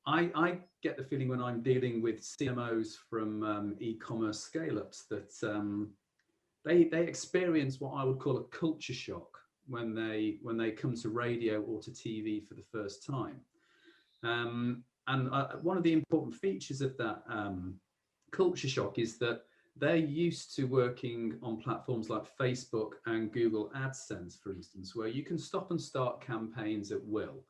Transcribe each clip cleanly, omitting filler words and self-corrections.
I get the feeling when I'm dealing with CMOs from e-commerce scale-ups that they experience what I would call a culture shock when they come to radio or to TV for the first time. And one of the important features of that culture shock is that they're used to working on platforms like Facebook and Google AdSense, for instance, where you can stop and start campaigns at will.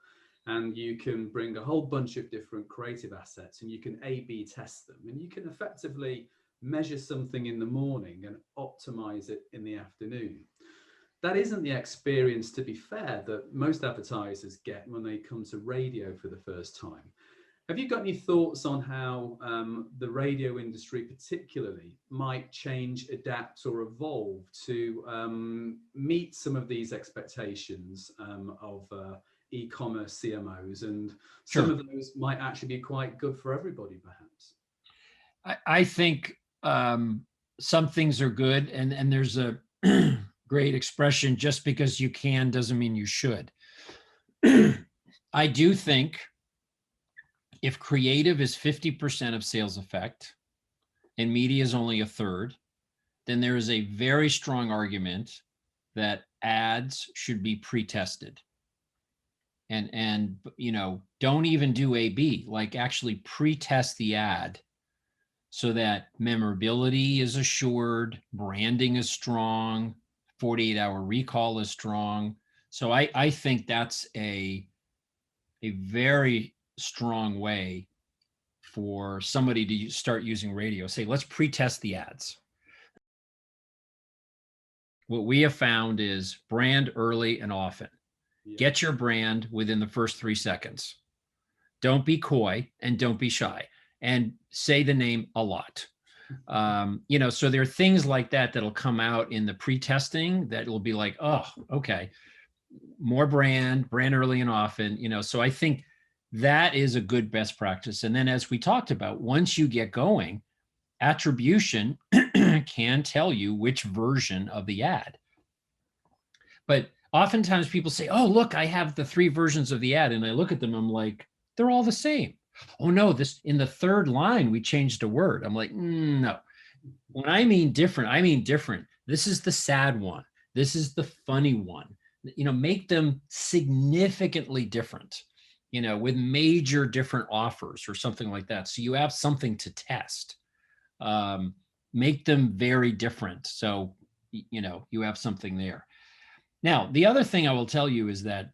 And you can bring a whole bunch of different creative assets and you can A/B test them. And you can effectively measure something in the morning and optimize it in the afternoon. That isn't the experience, to be fair, that most advertisers get when they come to radio for the first time. Have you got any thoughts on how the radio industry particularly might change, adapt or evolve to meet some of these expectations of e-commerce CMOs, and some of those might actually be quite good for everybody, perhaps? I think some things are good, and there's a great expression, just because you can doesn't mean you should. I do think if creative is 50% of sales effect and media is only a third, then there is a very strong argument that ads should be pre-tested. And you know, don't even do A/B, like actually pre-test the ad so that memorability is assured, branding is strong, 48-hour recall is strong. So I think that's a very strong way for somebody to start using radio. Say, let's pre-test the ads. What we have found is brand early and often. Yeah. Get your brand within the first 3 seconds. Don't be coy and don't be shy, and say the name a lot. You know, so there are things like that that'll come out in the pre-testing that will be like, oh, okay, more brand early and often, you know. So I think that is a good best practice. And then, as we talked about, once you get going, attribution can tell you which version of the ad. But oftentimes people say, oh, look, I have the 3 versions of the ad. And I look at them, I'm like, they're all the same. Oh no, this in the 3rd line, we changed a word. I'm like, no. When I mean different, I mean different. This is the sad one. This is the funny one. You know, make them significantly different, you know, with major different offers or something like that. So you have something to test. Make them very different. So, you know, you have something there. Now, the other thing I will tell you is that,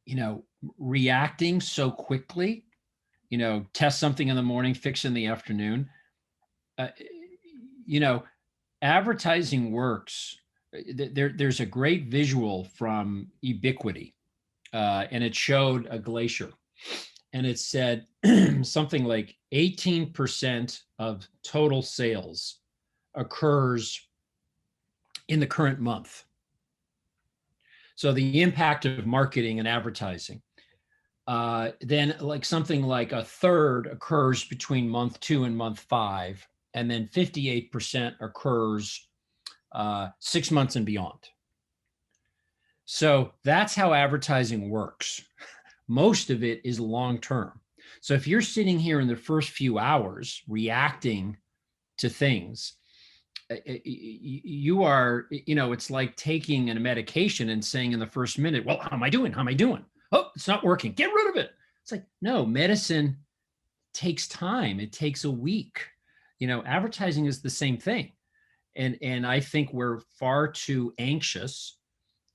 you know, reacting so quickly, you know, test something in the morning, fix in the afternoon, you know, advertising works. There's a great visual from Ubiquity, and it showed a glacier, and it said something like 18% of total sales occurs in the current month. So the impact of marketing and advertising. Then like something like a third occurs between month 2 and month 5, and then 58% occurs 6 months and beyond. So that's how advertising works. Most of it is long-term. So if you're sitting here in the first few hours reacting to things, you are, you know, it's like taking a medication and saying in the first minute, well, how am I doing? How am I doing? Oh, it's not working. Get rid of it. It's like, no, medicine takes time. It takes a week. You know, advertising is the same thing. And I think we're far too anxious,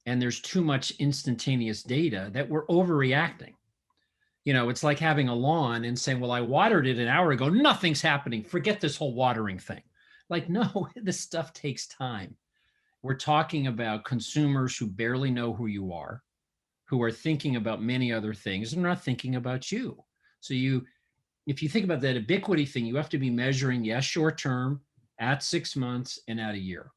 and there's too much instantaneous data that we're overreacting. You know, it's like having a lawn and saying, well, I watered it an hour ago. Nothing's happening. Forget this whole watering thing. Like, no, this stuff takes time. We're talking about consumers who barely know who you are, who are thinking about many other things and not thinking about you. So if you think about that ubiquity thing, you have to be measuring, yes, short term, at 6 months and at a year.